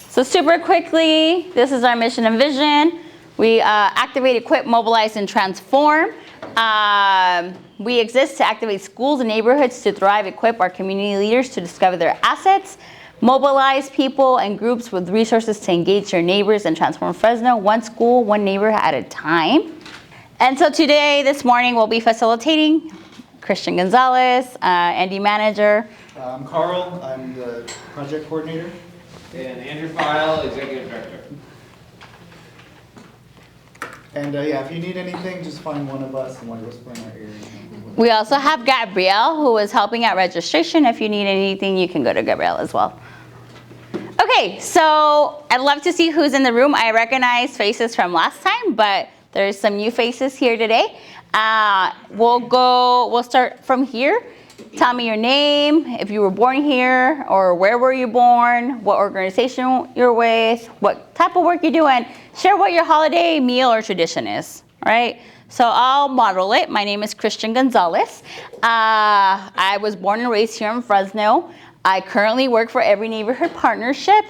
So super quickly, this is our mission and vision. We activate, equip, mobilize, and transform. We exist to activate schools and neighborhoods to thrive, equip our community leaders to discover their assets, mobilize people and groups with resources to engage their neighbors and transform Fresno, one school, one neighborhood at a time. And so today, this morning, we'll be facilitating Christian Gonzalez, ND manager. I'm Karl, I'm the project coordinator. And Andrew File, executive director. And yeah, if you need anything, just find one of us and one of us play in our ear. We also have Gabrielle, who is helping at registration. If you need anything, you can go to Gabrielle as well. Okay, so I'd love to see who's in the room. I recognize faces from last time, but there's some new faces here today. We'll start from here. Tell me your name, if you were born here, or where were you born, what organization you're with, what type of work you do, and share what your holiday meal or tradition is, all right? So I'll model it. My name is Christian Gonzalez. I was born and raised here in Fresno. I currently work for Every Neighborhood Partnership.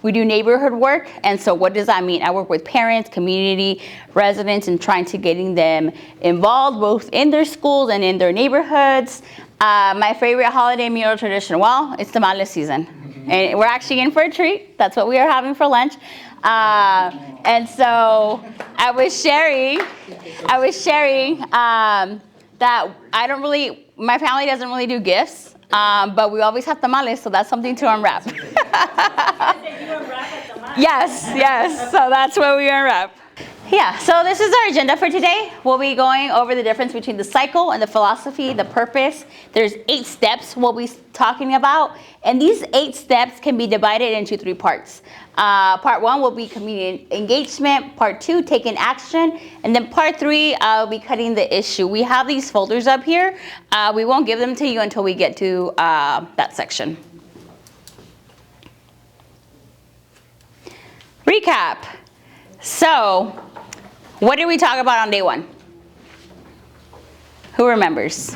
We do neighborhood work, and so what does that mean? I work with parents, community, residents, and trying to getting them involved both in their schools and in their neighborhoods. My favorite holiday meal tradition, well, it's tamale season. And we're actually in for a treat. That's what we are having for lunch. And so I was sharing that my family doesn't really do gifts. But we always have tamales, so that's something to unwrap. Yes, so that's what we unwrap. Yeah, so this is our agenda for today. We'll be going over the difference between the cycle and the philosophy, the purpose. There's 8 steps we'll be talking about, and these 8 steps can be divided into 3 parts. Part 1 will be community engagement, part 2, taking action, and then part 3, I'll be cutting the issue. We have these folders up here. We won't give them to you until we get to that section. Recap. So, what did we talk about on day 1? Who remembers?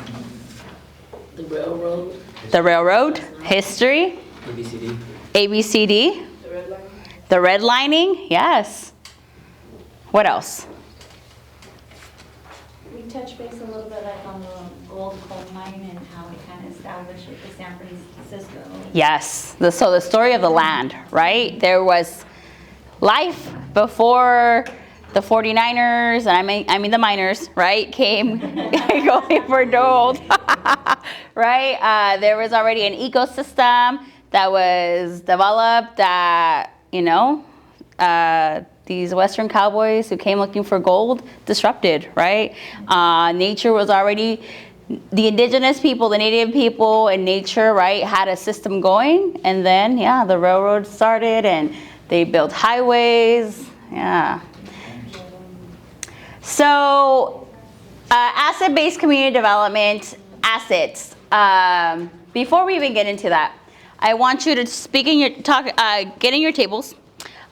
The railroad. The railroad, history. ABCD. ABCD. The red line. The redlining, yes. What else? We touched base a little bit like on the gold coal mine and how we kind of established the San Francisco. Yes, so the story of the land, right? There was life before the 49ers, and I mean the miners, right, came going for gold, right? There was already an ecosystem that was developed that, these Western cowboys who came looking for gold disrupted, right? Nature was already, the indigenous people, the native people and nature, right, had a system going. And then, yeah, the railroad started and they built highways, yeah. So, asset-based community development, assets. Before we even get into that, I want you to speak in your talk, get in your tables,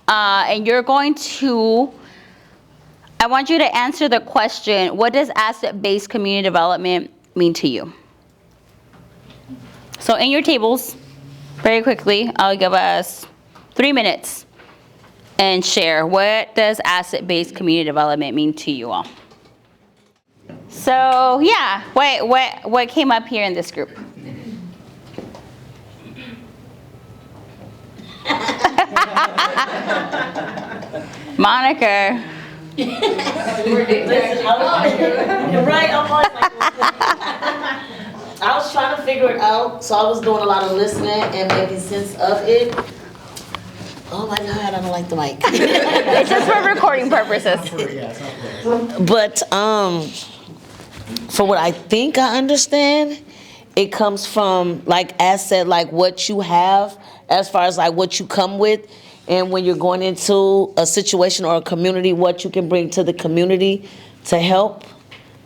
and you're going to, I want you to answer the question, what does asset-based community development mean to you? So in your tables, very quickly, I'll give us 3 minutes and share what does asset-based community development mean to you all. So yeah, what came up here in this group? Monica. Right, I was trying to figure it out, so I was doing a lot of listening and making sense of it. Oh my God, I don't like the mic. It's just for recording purposes. But for what I think I understand, it comes from like asset, like what you have, as far as like what you come with, and when you're going into a situation or a community, what you can bring to the community to help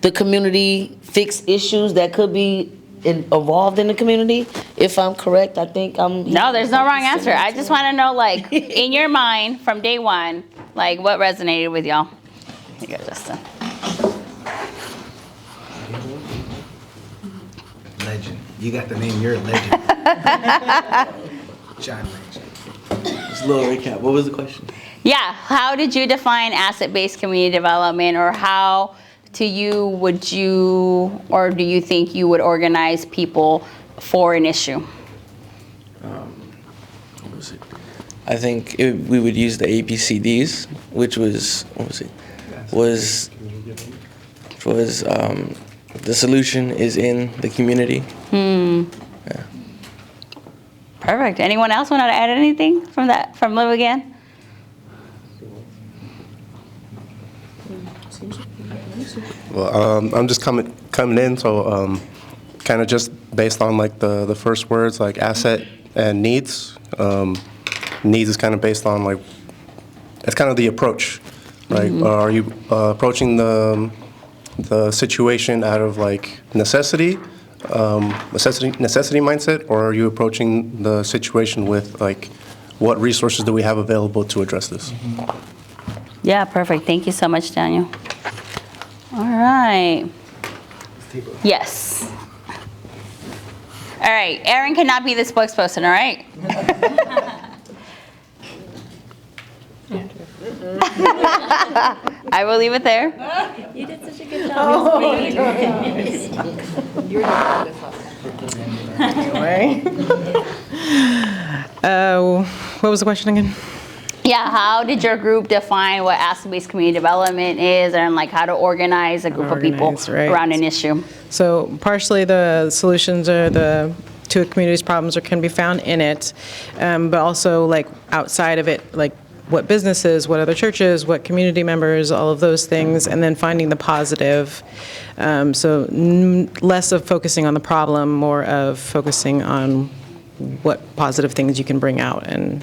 the community fix issues that could be involved in the community. If I'm correct, I think I'm... No, there's no wrong answer. I just want to know, like, in your mind, from day 1, like, what resonated with y'all? Here you go, Justin. Legend. You got the name, you're a legend. John Rachel. Just a little recap. What was the question? Yeah, how did you define asset-based community development, or how to you would you, or do you think you would organize people for an issue? What was it? I think we would use the ABCDs, which was, what was it? Was the solution is in the community. Yeah. Perfect. Anyone else want to add anything from that, from Live Again? Well, I'm just coming in, so kind of just based on like the first words, like asset and needs. Needs is kind of based on like, it's kind of the approach. Like, are you approaching the situation out of like necessity mindset, or are you approaching the situation with like, what resources do we have available to address this? Yeah, perfect. Thank you so much, Daniel. All right. Yes. All right. Aaron cannot be the spokesperson, all right? I will leave it there. You did such a good job explaining. What was the question again? Yeah, how did your group define what asset-based community development is, and like how to organize a group of people Organize, right. around an issue? So partially the solutions or to a community's problems can be found in it, but also like outside of it, like what businesses, what other churches, what community members, all of those things, and then finding the positive. So less of focusing on the problem, more of focusing on what positive things you can bring out and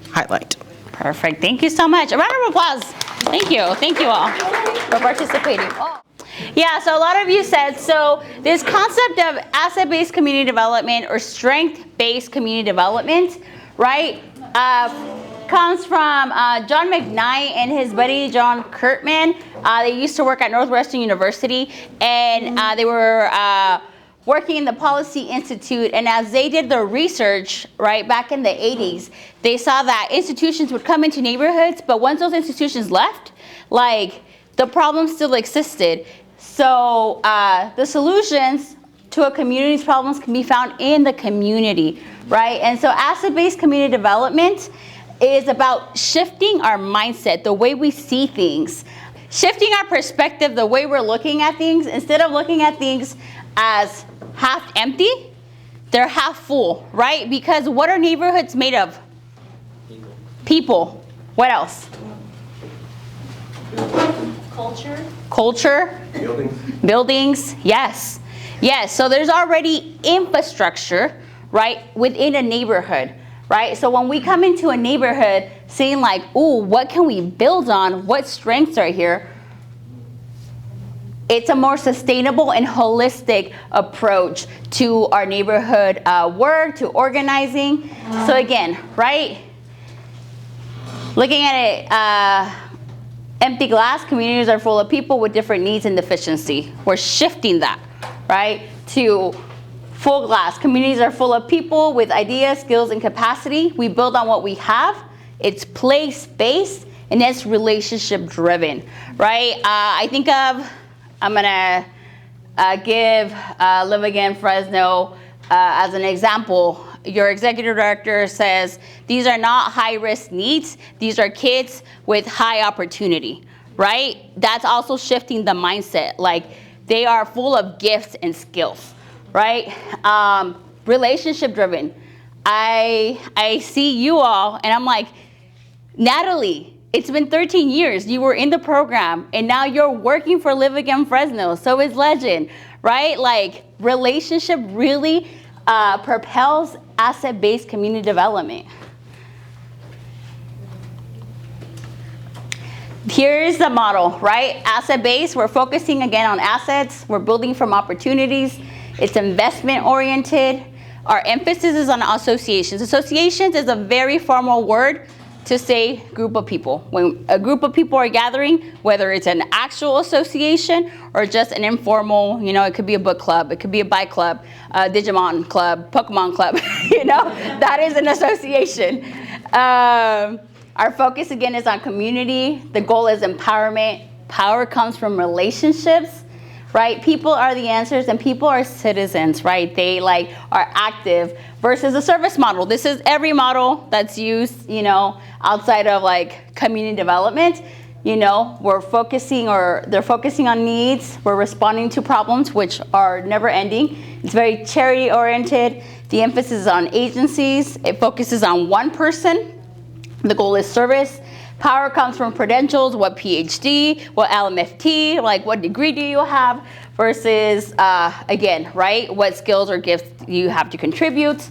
highlight. Perfect. Thank you so much. A round of applause. Thank you. Thank you all for participating. Oh. Yeah, so a lot of you said, so this concept of asset-based community development or strength-based community development, right, comes from John McKnight and his buddy John Kurtman. They used to work at Northwestern University, and they were working in the Policy Institute, and as they did their research, right, back in the 80s, they saw that institutions would come into neighborhoods, but once those institutions left, like, the problem still existed. So the solutions to a community's problems can be found in the community, right? And so asset-based community development is about shifting our mindset, the way we see things, shifting our perspective, the way we're looking at things. Instead of looking at things as half empty, they're half full, right? Because what are neighborhoods made of? People. What else? Culture. Buildings. Yes. Yes. So there's already infrastructure, right, within a neighborhood, right? So when we come into a neighborhood saying like, ooh, what can we build on? What strengths are here? It's a more sustainable and holistic approach to our neighborhood work, to organizing. So again, right, looking at it, empty glass, communities are full of people with different needs and deficiency. We're shifting that, right, to full glass. Communities are full of people with ideas, skills, and capacity. We build on what we have. It's place-based, and it's relationship-driven, right? I think of, I'm gonna give Live Again Fresno as an example. Your executive director says, these are not high-risk needs. These are kids with high opportunity, right? That's also shifting the mindset. Like, they are full of gifts and skills, right? Relationship-driven. I see you all, and I'm like, Natalie, it's been 13 years. You were in the program, and now you're working for Live Again Fresno. So is Legend, right? Like, relationship really propels asset-based community development. Here's the model, right? Asset-based, we're focusing again on assets. We're building from opportunities. It's investment-oriented. Our emphasis is on associations. Associations is a very formal word. to say group of people. When a group of people are gathering, whether it's an actual association or just an informal, you know, it could be a book club, it could be a bike club, a Digimon club, Pokemon club, you know, that is an association. Our focus again is on community. The goal is empowerment. Power comes from relationships, right? People are the answers and people are citizens, right? They like are active versus a service model. This is every model that's used, you know, outside of like community development. You know, we're focusing or they're focusing on needs. We're responding to problems which are never ending. It's very charity oriented. The emphasis is on agencies. It focuses on one person. The goal is service. Power comes from credentials, what PhD, what LMFT, like what degree do you have, versus, again, right, what skills or gifts you have to contribute.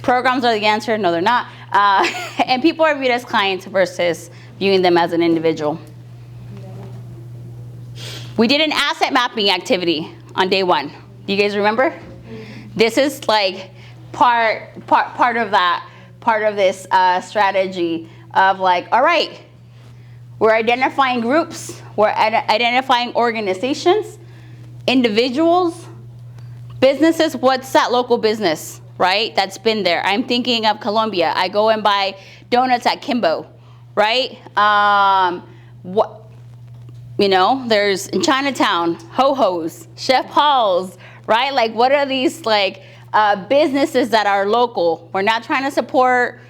Programs are the answer, no they're not. And people are viewed as clients versus viewing them as an individual. We did an asset mapping activity on day 1. Do you guys remember? This is like part of that, part of this strategy of like, all right, we're identifying groups, we're identifying organizations, individuals, businesses. What's that local business, right? That's been there. I'm thinking of Colombia. I go and buy donuts at Kimbo, right? You know, there's in Chinatown, Ho-Ho's, Chef Paul's, right? Like what are these like businesses that are local? We're not trying to support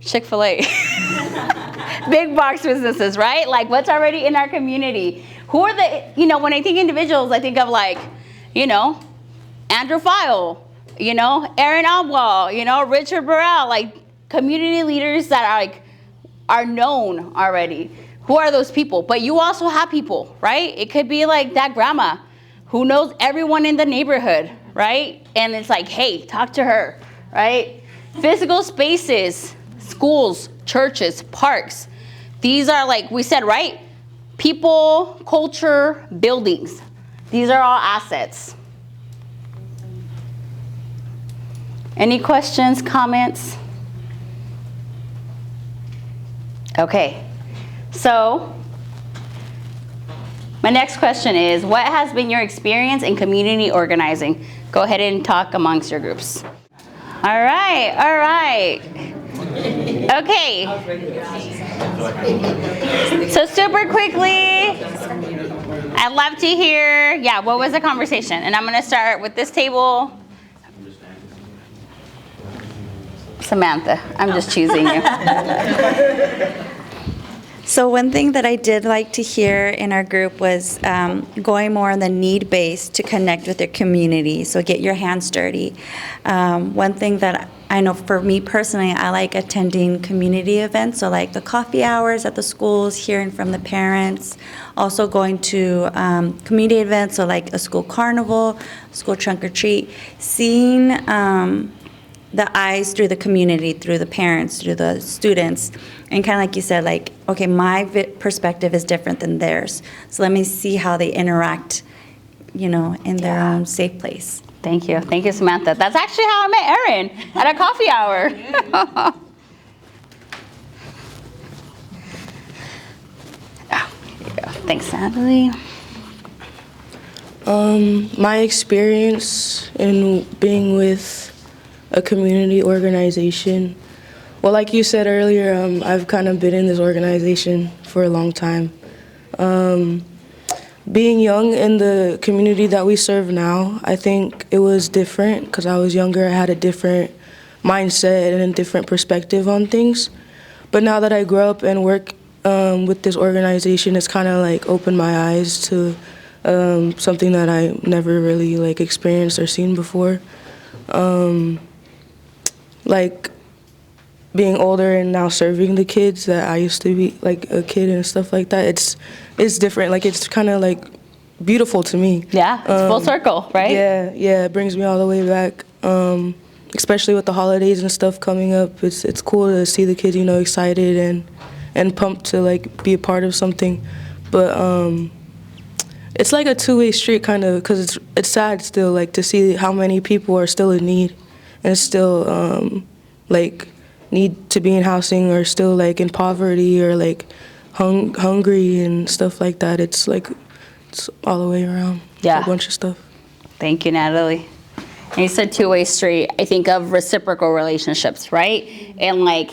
Chick-fil-A. Big box businesses, right? Like what's already in our community? Who are the, you know, when I think individuals, I think of like, you know, Andrew File, you know, Aaron Alwell, you know, Richard Burrell, like community leaders that are like, are known already. Who are those people? But you also have people, right? It could be like that grandma who knows everyone in the neighborhood, right? And it's like, hey, talk to her, right? Physical spaces, schools, churches, parks. These are like we said, right? People, culture, buildings. These are all assets. Any questions, comments? Okay. So, my next question is, what has been your experience in community organizing? Go ahead and talk amongst your groups. All right. Okay. So super quickly, I'd love to hear, yeah, what was the conversation? And I'm going to start with this table. Samantha, I'm just choosing you. So one thing that I did like to hear in our group was going more on the need-based to connect with your community, so get your hands dirty. One thing that I know for me personally, I like attending community events, so like the coffee hours at the schools, hearing from the parents, also going to community events, so like a school carnival, school trunk or treat, seeing the eyes through the community, through the parents, through the students, and kind of like you said, like, okay, my perspective is different than theirs, so let me see how they interact, you know, in their own safe place. Thank you, Samantha. That's actually how I met Erin, at a coffee hour. Oh, here you go. Thanks, Natalie. My experience in being with a community organization, well, like you said earlier, I've kind of been in this organization for a long time. Being young in the community that we serve now, I think it was different because I was younger. I had a different mindset and a different perspective on things. But now that I grow up and work with this organization, it's kind of like opened my eyes to something that I never really like experienced or seen before. Like being older and now serving the kids that I used to be like a kid and stuff like that, it's different. Like it's kind of like beautiful to me. Yeah, it's full circle, right? Yeah, it brings me all the way back. Especially with the holidays and stuff coming up, it's cool to see the kids, you know, excited and pumped to like be a part of something. But it's like a two-way street kind of, because it's sad still, like to see how many people are still in need and still like need to be in housing are still like in poverty or like hungry and stuff like that. It's like it's all the way around. Yeah. A bunch of stuff. Thank you, Natalie. And you said two-way street. I think of reciprocal relationships, right? And like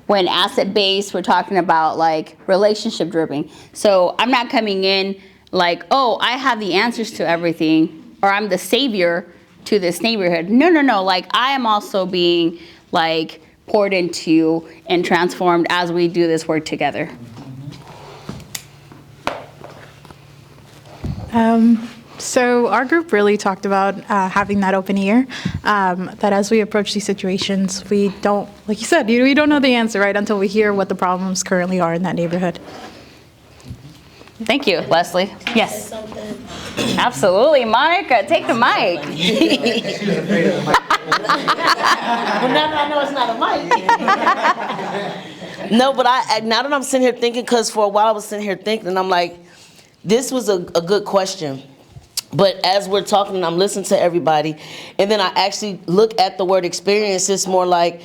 when asset-based, we're talking about like relationship driven. So I'm not coming in like, oh, I have the answers to everything, or I'm the savior to this neighborhood. No. Like I am also being like poured into and transformed as we do this work together. So our group really talked about having that open ear, that as we approach these situations, we don't, like you said, we don't know the answer, right, until we hear what the problems currently are in that neighborhood. Thank you, Leslie. Yes. Absolutely. Monica, take the mic. Well, now that I know it's not a mic. No, but now that I'm sitting here thinking, because for a while I was sitting here thinking, and I'm like, this was a good question. But as we're talking and I'm listening to everybody, and then I actually look at the word experience, it's more like,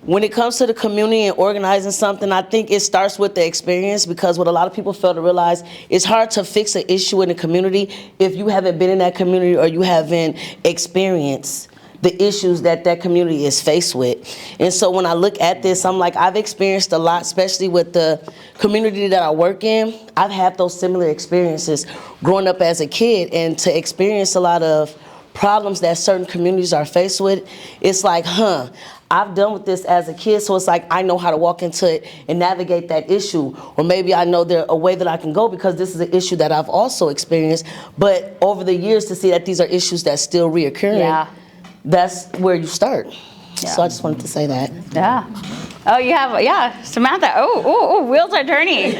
when it comes to the community and organizing something, I think it starts with the experience, because what a lot of people fail to realize, it's hard to fix an issue in the community if you haven't been in that community or you haven't experienced the issues that community is faced with. And so when I look at this, I'm like, I've experienced a lot, especially with the community that I work in. I've had those similar experiences growing up as a kid, and to experience a lot of problems that certain communities are faced with, it's like, I've done with this as a kid, so it's like I know how to walk into it and navigate that issue. Or maybe I know there's a way that I can go because this is an issue that I've also experienced. But over the years, to see that these are issues that still reoccurring, that's where you start. Yeah. So I just wanted to say that. Yeah. Oh, you have, Samantha. Oh, wheels are turning.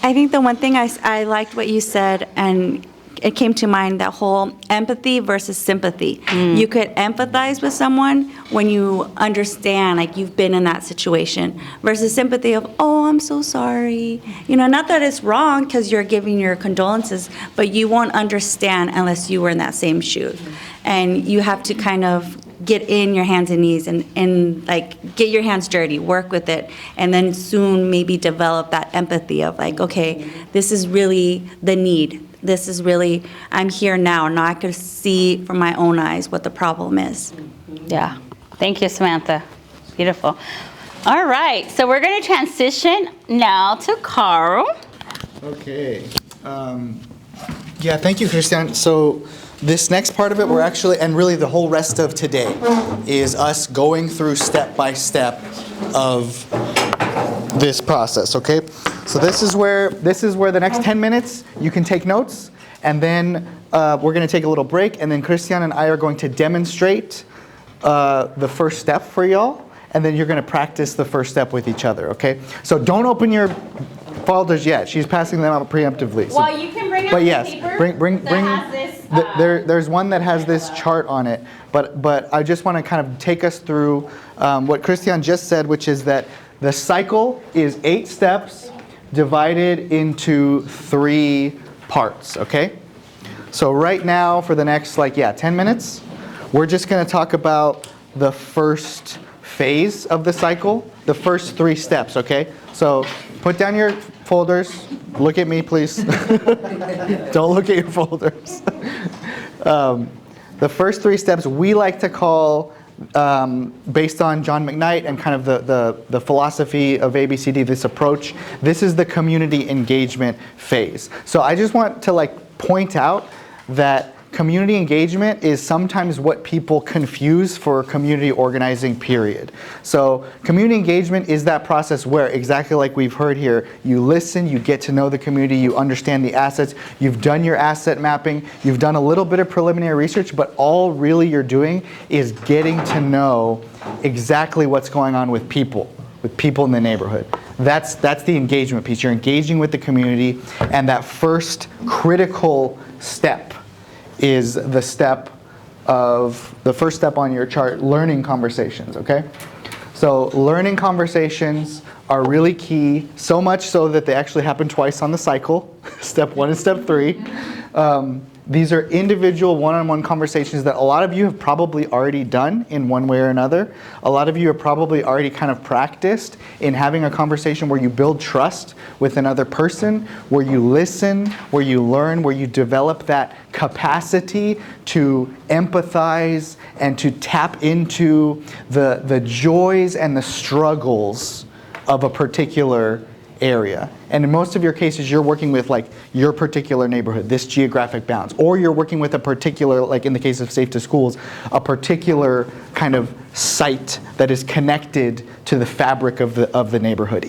I think the one thing I liked what you said, and it came to mind, that whole empathy versus sympathy. You could empathize with someone when you understand, like you've been in that situation, versus sympathy of, oh, I'm so sorry. Not that it's wrong because you're giving your condolences, but you won't understand unless you were in that same shoe. And you have to kind of get in your hands and knees and like get your hands dirty, work with it, and then soon maybe develop that empathy of like, okay, this is really the need. This is really, I'm here now I could see from my own eyes what the problem is. Yeah. Thank you, Samantha. Beautiful. All right. So we're going to transition now to Karl. Okay. Thank you, Christian. So this next part of it, we're actually, and really the whole rest of today, is us going through step by step of this process, okay? So this is where the next 10 minutes you can take notes, and then we're going to take a little break, and then Christian and I are going to demonstrate the first step for y'all, and then you're going to practice the first step with each other, okay? So don't open your folders yet. She's passing them out preemptively. So, Well, you can bring out paper bring. that has this. There's one that has this chart on it, but I just want to kind of take us through what Christian just said, which is that the cycle is 8 steps divided into 3 parts, okay? So right now, for the next 10 minutes, we're just going to talk about the first phase of the cycle, the first 3 steps, okay? So put down your folders. Look at me, please. Don't look at your folders. The first 3 steps we like to call, based on John McKnight and kind of the philosophy of ABCD, this approach, this is the community engagement phase. So I just want to point out that community engagement is sometimes what people confuse for community organizing, period. So community engagement is that process where, exactly like we've heard here, you listen, you get to know the community, you understand the assets, you've done your asset mapping, you've done a little bit of preliminary research, but all really you're doing is getting to know exactly what's going on with people in the neighborhood. That's the engagement piece. You're engaging with the community, and that first critical step is the first step on your chart, learning conversations, okay? So learning conversations are really key, so much so that they actually happen twice on the cycle, step 1 and step 3. These are individual one-on-one conversations that a lot of you have probably already done in one way or another. A lot of you have probably already kind of practiced in having a conversation where you build trust with another person, where you listen, where you learn, where you develop that capacity to empathize and to tap into the joys and the struggles of a particular area. And in most of your cases, you're working with like your particular neighborhood, this geographic bounds, or you're working with a particular, like in the case of Safe to Schools, a particular kind of site that is connected to the fabric of the neighborhood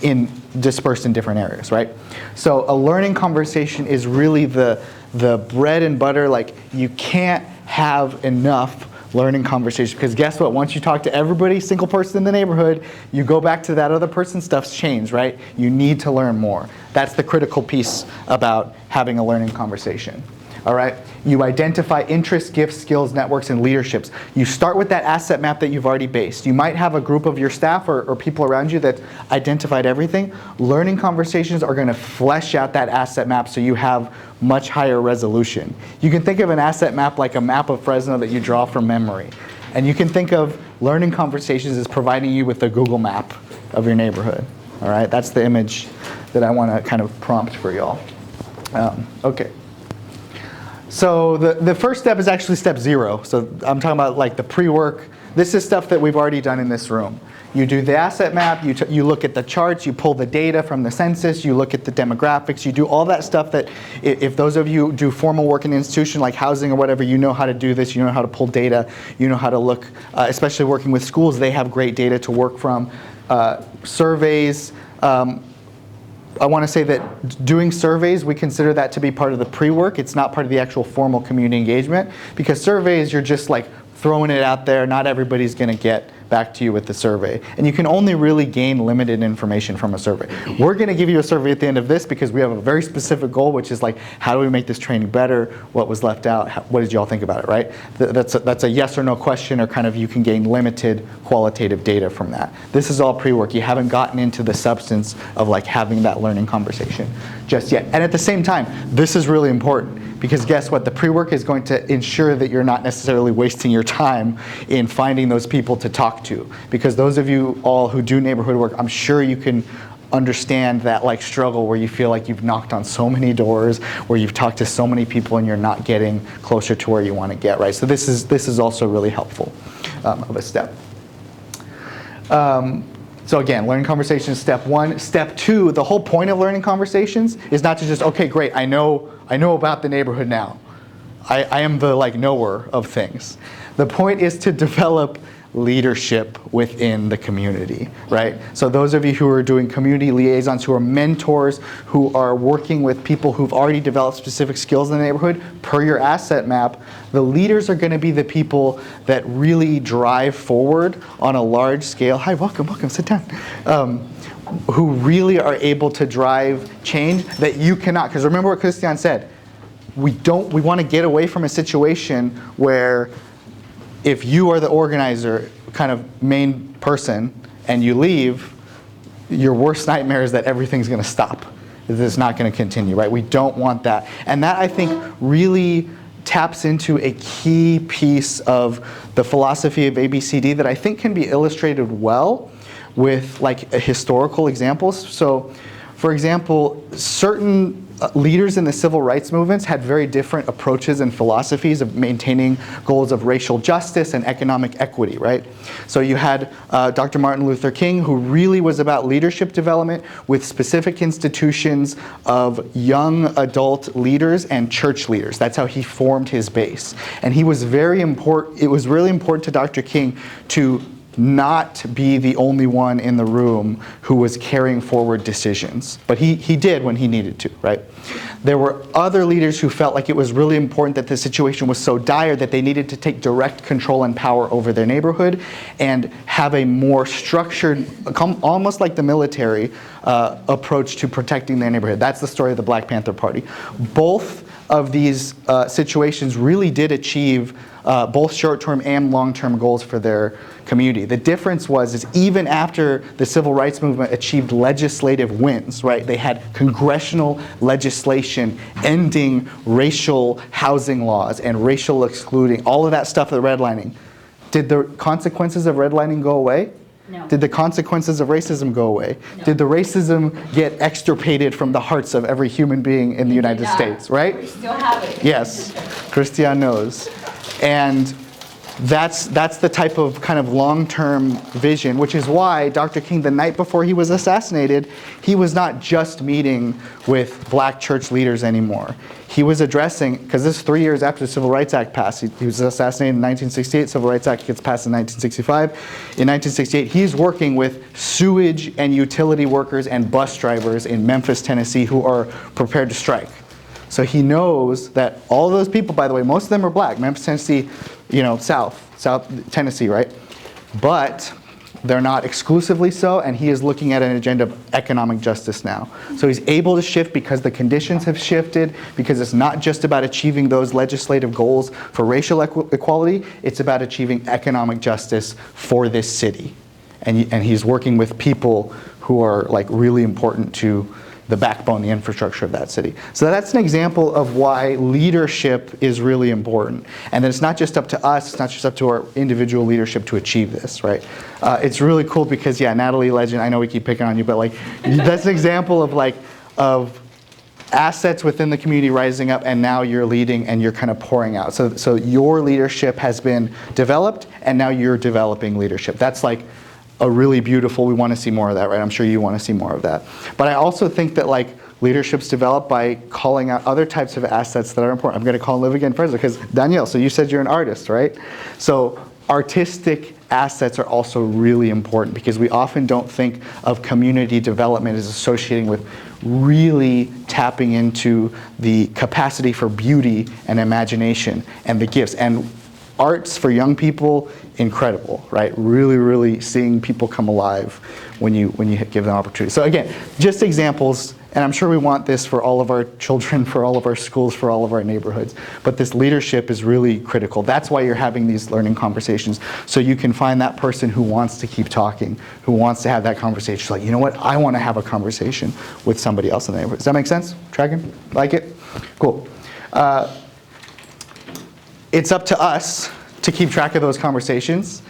dispersed in different areas, right? So a learning conversation is really the bread and butter. Like, you can't have enough learning conversation, because guess what? Once you talk to every single person in the neighborhood, you go back to that other person, stuff's changed, right? You need to learn more. That's the critical piece about having a learning conversation. All right? You identify interests, gifts, skills, networks, and leaderships. You start with that asset map that you've already based. You might have a group of your staff or people around you that identified everything. Learning conversations are going to flesh out that asset map so you have much higher resolution. You can think of an asset map like a map of Fresno that you draw from memory. And you can think of learning conversations as providing you with the Google map of your neighborhood. All right? That's the image that I want to kind of prompt for y'all. Okay. So the first step is actually step 0. So I'm talking about like the pre-work. This is stuff that we've already done in this room. You do the asset map, you look at the charts, you pull the data from the census, you look at the demographics, you do all that stuff that if those of you do formal work in an institution like housing or whatever, you know how to do this, you know how to pull data, you know how to look, especially working with schools, they have great data to work from. Surveys. I want to say that doing surveys, we consider that to be part of the pre-work. It's not part of the actual formal community engagement, because surveys, you're just like throwing it out there. Not everybody's going to get back to you with the survey. And you can only really gain limited information from a survey. We're going to give you a survey at the end of this because we have a very specific goal, which is like, how do we make this training better? What was left out? What did you all think about it, right? That's a yes or no question, or kind of you can gain limited qualitative data from that. This is all pre-work. You haven't gotten into the substance of like having that learning conversation just yet. And at the same time, this is really important. Because guess what? The pre-work is going to ensure that you're not necessarily wasting your time in finding those people to talk to. Because those of you all who do neighborhood work, I'm sure you can understand that like struggle where you feel like you've knocked on so many doors, where you've talked to so many people and you're not getting closer to where you want to get, right? So this is also really helpful of a step. So again, learning conversations, step 1. Step 2, the whole point of learning conversations is not to just, okay, great, I know about the neighborhood now. I am the like knower of things. The point is to develop leadership within the community, right? So those of you who are doing community liaisons, who are mentors, who are working with people who've already developed specific skills in the neighborhood, per your asset map, the leaders are going to be the people that really drive forward on a large scale. Hi, welcome, sit down. Who really are able to drive change that you cannot. Because remember what Christian said, we want to get away from a situation where if you are the organizer, kind of main person, and you leave, your worst nightmare is that everything's going to stop. It's not going to continue, right? We don't want that. And that, I think, really taps into a key piece of the philosophy of ABCD that I think can be illustrated well with like historical examples. So, for example, certain leaders in the civil rights movements had very different approaches and philosophies of maintaining goals of racial justice and economic equity, right? So you had Dr. Martin Luther King, who really was about leadership development with specific institutions of young adult leaders and church leaders. That's how he formed his base. And he was very important. It was really important to Dr. King to not be the only one in the room who was carrying forward decisions. But he did when he needed to, right? There were other leaders who felt like it was really important that the situation was so dire that they needed to take direct control and power over their neighborhood and have a more structured, almost like the military, approach to protecting their neighborhood. That's the story of the Black Panther Party. Both of these situations really did achieve both short-term and long-term goals for their community. The difference is even after the civil rights movement achieved legislative wins, right? They had congressional legislation ending racial housing laws and racial excluding, all of that stuff, the redlining. Did the consequences of redlining go away? No. Did the consequences of racism go away? No. Did the racism get extirpated from the hearts of every human being in the United States, right? We still have it. Yes, Christian knows. And that's the type of kind of long-term vision, which is why Dr. King, the night before he was assassinated, he was not just meeting with black church leaders anymore. He was addressing, because this is 3 years after the Civil Rights Act passed. He was assassinated in 1968, Civil Rights Act gets passed in 1965. In 1968, he's working with sewage and utility workers and bus drivers in Memphis, Tennessee, who are prepared to strike. So he knows that all those people, by the way, most of them are black. Memphis, Tennessee, South Tennessee, right? But they're not exclusively so, and he is looking at an agenda of economic justice now. So he's able to shift because the conditions have shifted, because it's not just about achieving those legislative goals for racial equality, it's about achieving economic justice for this city. And he's working with people who are like really important to the backbone, the infrastructure of that city. So that's an example of why leadership is really important. And that it's not just up to us, it's not just up to our individual leadership to achieve this, right? It's really cool because, yeah, Natalie Legend, I know we keep picking on you, but like, that's an example of assets within the community rising up, and now you're leading and you're kind of pouring out. So your leadership has been developed, and now you're developing leadership. That's like a really beautiful, we want to see more of that, right? I'm sure you want to see more of that. But I also think that like leadership's developed by calling out other types of assets that are important. I'm going to call Live Again Fresno because Danielle, so you said you're an artist, right? So artistic assets are also really important because we often don't think of community development as associating with really tapping into the capacity for beauty and imagination and the gifts. And arts for young people, incredible, right? Really, really seeing people come alive when you give them opportunity. So again, just examples, and I'm sure we want this for all of our children, for all of our schools, for all of our neighborhoods, but this leadership is really critical. That's why you're having these learning conversations, so you can find that person who wants to keep talking, who wants to have that conversation. Like, you know what, I want to have a conversation with somebody else in the neighborhood. Does that make sense? Tracking? Like it? Cool. It's up to us to keep track of those conversations.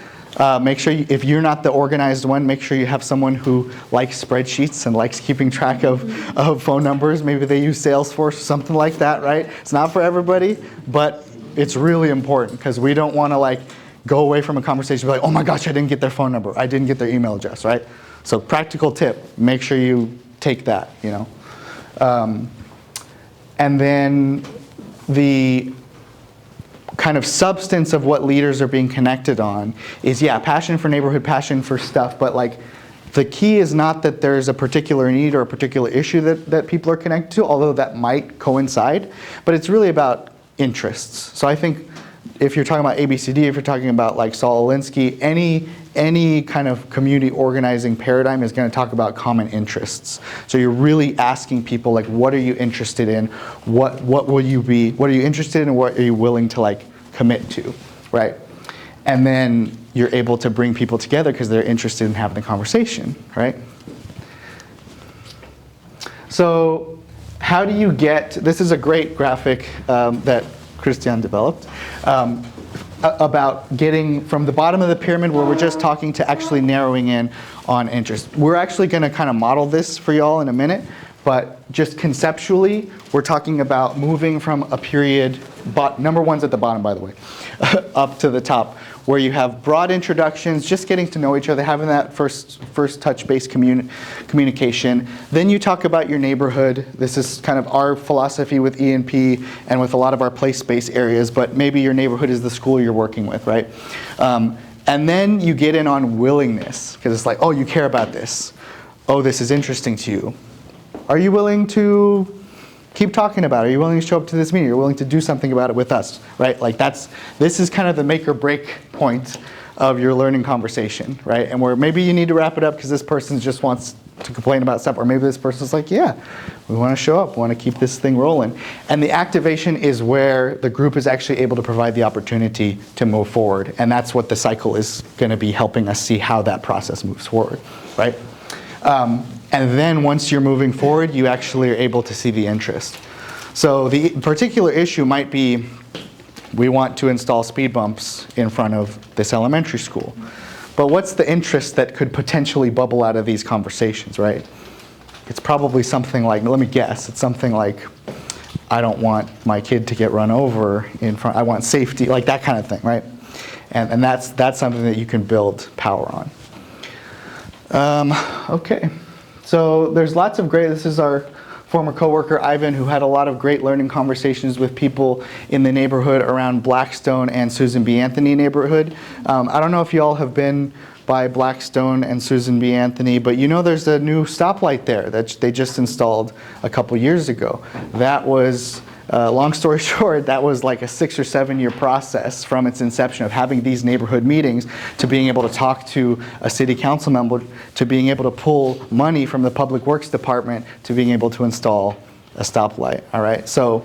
Make sure, if you're not the organized one, make sure you have someone who likes spreadsheets and likes keeping track of phone numbers. Maybe they use Salesforce or something like that, right? It's not for everybody, but it's really important because we don't want to like go away from a conversation and be like, oh my gosh, I didn't get their phone number. I didn't get their email address, right? So practical tip, make sure you take that, and then the kind of substance of what leaders are being connected on is, yeah, passion for neighborhood, passion for stuff, but like the key is not that there's a particular need or a particular issue that people are connected to, although that might coincide, but it's really about interests. So I think if you're talking about ABCD, if you're talking about like Saul Alinsky, any kind of community organizing paradigm is going to talk about common interests. So you're really asking people like, what are you interested in? What are you interested in, and what are you willing to like commit to, right? And then you're able to bring people together because they're interested in having the conversation, right? So how do you this is a great graphic that Christian developed, about getting from the bottom of the pyramid where we're just talking to actually narrowing in on interest. We're actually going to kind of model this for y'all in a minute, but just conceptually, we're talking about moving from a period, number one's at the bottom, by the way, up to the top, where you have broad introductions, just getting to know each other, having that first touch-based communication. Then you talk about your neighborhood. This is kind of our philosophy with E&P and with a lot of our place-based areas, but maybe your neighborhood is the school you're working with, right? And then you get in on willingness, because it's like, oh, you care about this. Oh, this is interesting to you. Are you willing to keep talking about it? Are you willing to show up to this meeting? You're willing to do something about it with us, right? Like this is kind of the make or break point of your learning conversation, right? And where maybe you need to wrap it up because this person just wants to complain about stuff, or maybe this person's like, yeah, we want to show up, we want to keep this thing rolling. And the activation is where the group is actually able to provide the opportunity to move forward, and that's what the cycle is going to be helping us see how that process moves forward, right? And then once you're moving forward, you actually are able to see the interest. So the particular issue might be, we want to install speed bumps in front of this elementary school. But what's the interest that could potentially bubble out of these conversations, right? It's probably something like, let me guess, it's something like, I don't want my kid to get run over in front, I want safety, like that kind of thing, right? And that's something that you can build power on. Okay, so there's lots of great, this is our former coworker Ivan, who had a lot of great learning conversations with people in the neighborhood around Blackstone and Susan B. Anthony neighborhood. I don't know if you all have been by Blackstone and Susan B. Anthony, but you know there's a new stoplight there that they just installed a couple years ago. That was, long story short, that was like a 6 or 7 year process from its inception of having these neighborhood meetings to being able to talk to a city council member, to being able to pull money from the public works department, to being able to install a stoplight, all right? So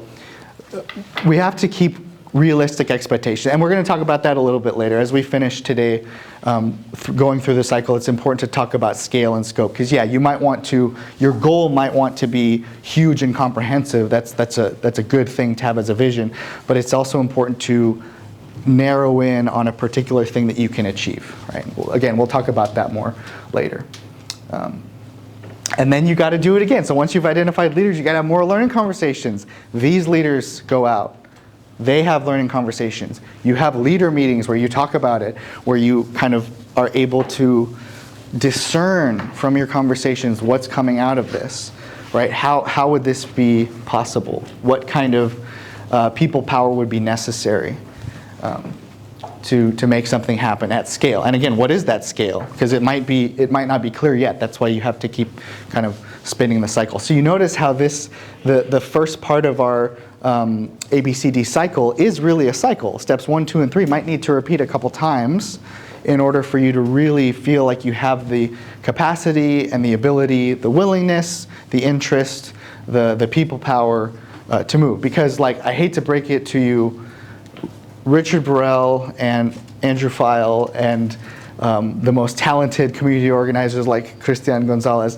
we have to keep realistic expectations, and we're going to talk about that a little bit later. As we finish today going through the cycle, it's important to talk about scale and scope, because yeah, you might want to, your goal might want to be huge and comprehensive. That's a good thing to have as a vision, but it's also important to narrow in on a particular thing that you can achieve, right? Again, we'll talk about that more later. And then you got to do it again. So once you've identified leaders, you got to have more learning conversations. These leaders go out. They have learning conversations. You have leader meetings where you talk about it, where you kind of are able to discern from your conversations what's coming out of this, right? How would this be possible? What kind of people power would be necessary to make something happen at scale? And again, what is that scale? Because it might not be clear yet. That's why you have to keep kind of spinning the cycle. So you notice how the first part of our ABCD cycle is really a cycle. Steps 1, 2, and 3 might need to repeat a couple times in order for you to really feel like you have the capacity and the ability, the willingness, the interest, the people power to move. Because, like, I hate to break it to you, Richard Burrell and Andrew File and the most talented community organizers like Christian Gonzalez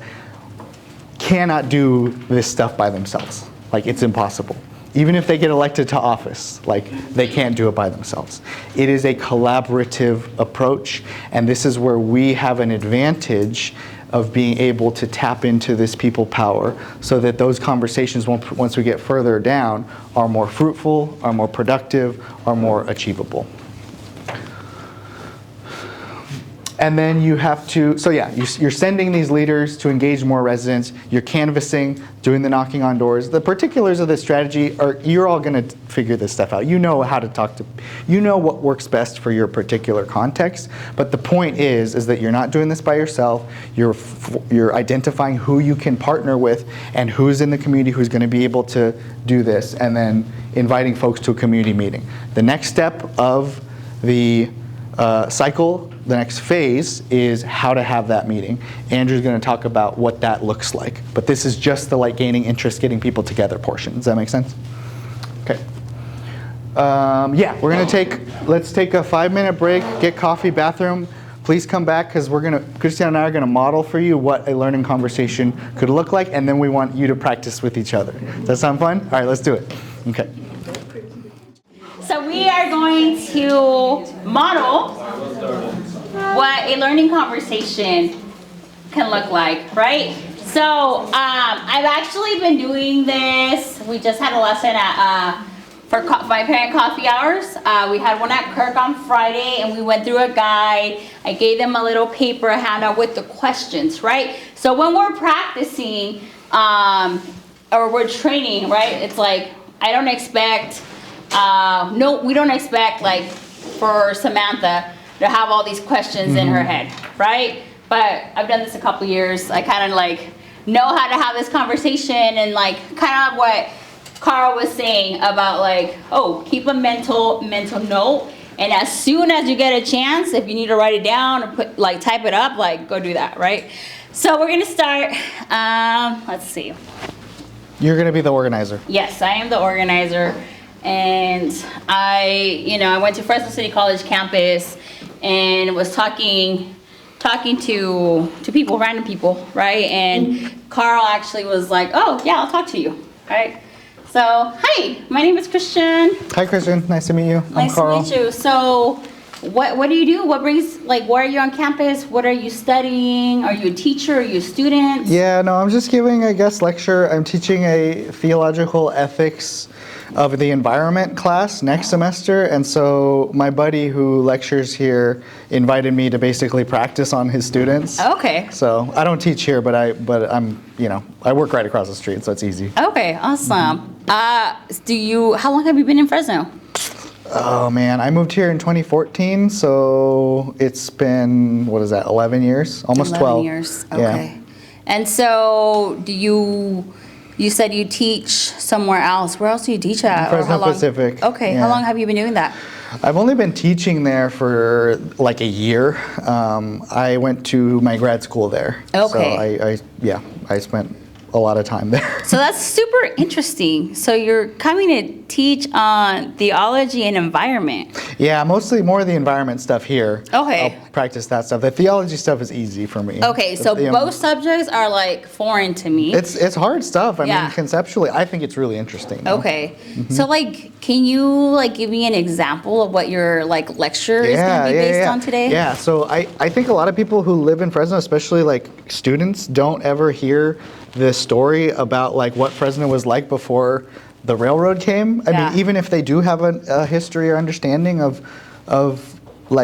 cannot do this stuff by themselves. Like, it's impossible. Even if they get elected to office, like, they can't do it by themselves. It is a collaborative approach, and this is where we have an advantage of being able to tap into this people power so that those conversations, once we get further down, are more fruitful, are more productive, are more achievable. And then you have to, so yeah, you're sending these leaders to engage more residents, you're canvassing, doing the knocking on doors. The particulars of the strategy you're all gonna figure this stuff out. You know how to talk to, you know what works best for your particular context, but the point is that you're not doing this by yourself, you're identifying who you can partner with and who's in the community who's gonna be able to do this, and then inviting folks to a community meeting. The next step of the cycle, the next phase, is how to have that meeting. Andrew's going to talk about what that looks like. But this is just the like gaining interest, getting people together portion. Does that make sense? Okay. Yeah, we're going to let's take a 5-minute break, get coffee, bathroom. Please come back, because Christian and I are going to model for you what a learning conversation could look like, and then we want you to practice with each other. Does that sound fun? All right, let's do it. Okay. So we are going to model what a learning conversation can look like, right? So I've actually been doing this. We just had a lesson at for my parent coffee hours. We had one at Kirk on Friday, and we went through a guide. I gave them a little paper handout with the questions, right? So when we're practicing or we're training, right? It's like, I don't expect, we don't expect, like, for Samantha to have all these questions in her head, right? But I've done this a couple years. I kind of like know how to have this conversation, and like kind of what Karl was saying about like, oh, keep a mental note, and as soon as you get a chance, if you need to write it down or type it up, like, go do that, right? So we're gonna start, let's see. You're going to be the organizer. Yes, I am the organizer, and I went to Fresno City College campus and was talking to people, random people, right? And Carl actually was like, "Oh, yeah, I'll talk to you," right? So, hi, my name is Christian. Hi, Christian. Nice to meet you. I'm Karl. Nice to meet you. So, what do you do? What are you on campus? What are you studying? Are you a teacher? Are you a student? Yeah, no, I'm just giving a guest lecture. I'm teaching a theological ethics of the environment class next semester, and so my buddy who lectures here invited me to basically practice on his students. Okay. So I don't teach here, but I'm I work right across the street, so it's easy. Okay, awesome. How long have you been in Fresno? Oh man, I moved here in 2014, so it's been, 11 years? Almost 12. 11 years, okay. Yeah. And so you said you teach somewhere else. Where else do you teach at? Fresno Pacific. Okay, Yeah. how long have you been doing that? I've only been teaching there for like a year. I went to my grad school there. Okay. So I spent a lot of time there. So that's super interesting. So you're coming to teach on theology and environment. Yeah, mostly more of the environment stuff here. Okay. I'll practice that stuff. The theology stuff is easy for me. Okay, so both subjects are like foreign to me. It's hard stuff. I Yeah. mean, conceptually, I think it's really interesting. though. Okay. So can you give me an example of what your lecture is going to be based on today? Yeah, so I think a lot of people who live in Fresno, especially students, don't ever hear the story about what Fresno was like before the railroad came. I mean, even if they do have a history or understanding of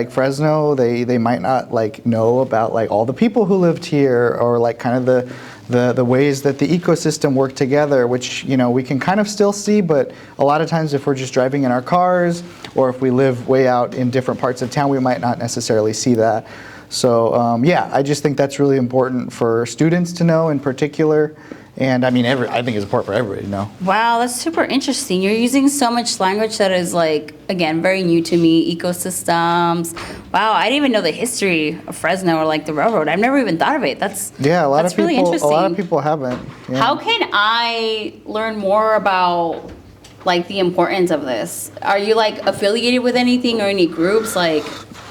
Fresno, they might not know about all the people who lived here, or kind of the ways that the ecosystem worked together, which we can kind of still see, but a lot of times if we're just driving in our cars, or if we live way out in different parts of town, we might not necessarily see that. So I just think that's really important for students to know in particular, and I mean I think it's important for everybody to know. Wow, that's super interesting. You're using so much language that is again, very new to me. Ecosystems. Wow, I didn't even know the history of Fresno or the railroad. I've never even thought of it. That's really interesting. A lot of people haven't. Yeah. How can I learn more about the importance of this? Are you affiliated with anything or any groups